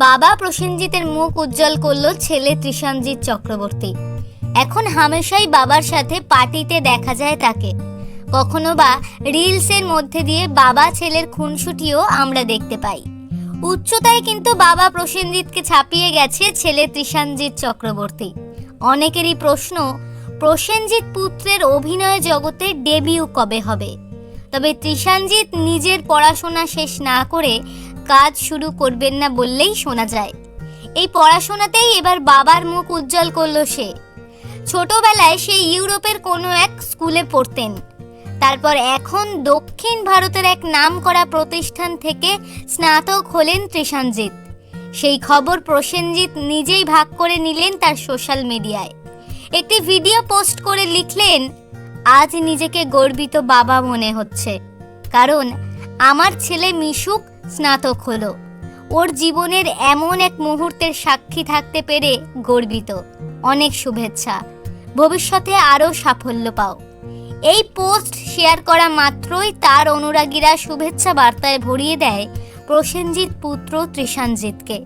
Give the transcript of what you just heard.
বাবা প্রসেনজিতের মুখ উজ্জ্বল করলো ছেলে তৃষানজিৎ চক্রবর্তী। এখন হামেশাই বাবার সাথে পার্টিতে দেখা যায় তাকে। কখনো বা রিলসের মধ্যে দিয়ে বাবা ছেলের খুনসুটিও আমরা দেখতে পাই। উচ্চতায় কিন্তু বাবা প্রসেনজিৎকে ছাপিয়ে গেছে ছেলে তৃষানজিৎ চক্রবর্তী। অনেকেরই প্রশ্ন, প্রসেনজিৎ পুত্রের অভিনয় জগতে ডেবিউ কবে হবে? তবে তৃষানজিৎ নিজের পড়াশোনা শেষ না করে কাজ শুরু করবেন না বললেই শোনা যায়। এই পড়াশোনাতেই এবার বাবার মুখ উজ্জ্বল করলো সে। ছোটবেলায় সে ইউরোপের কোনো এক স্কুলে পড়তেন। তারপর এখন দক্ষিণ ভারতের এক নামকরা প্রতিষ্ঠান থেকে স্নাতক হলেন তৃষানজিৎ। সেই খবর প্রসেনজিৎ নিজেই ভাগ করে নিলেন তার সোশ্যাল মিডিয়ায়। একটি ভিডিও পোস্ট করে লিখলেন, আজ নিজেকে গর্বিত বাবা মনে হচ্ছে, কারণ আমার ছেলে মিশুক স্নাতক হলো। ওর জীবনের এমন এক মুহূর্তের সাক্ষী থাকতে পেরে গর্বিত। অনেক শুভেচ্ছা, ভবিষ্যতে আরও সাফল্য পাও। এই পোস্ট শেয়ার করা মাত্রই তার অনুরাগীরা শুভেচ্ছা বার্তায় ভরিয়ে দেয় প্রসেনজিৎ পুত্র তৃষানজিৎকে।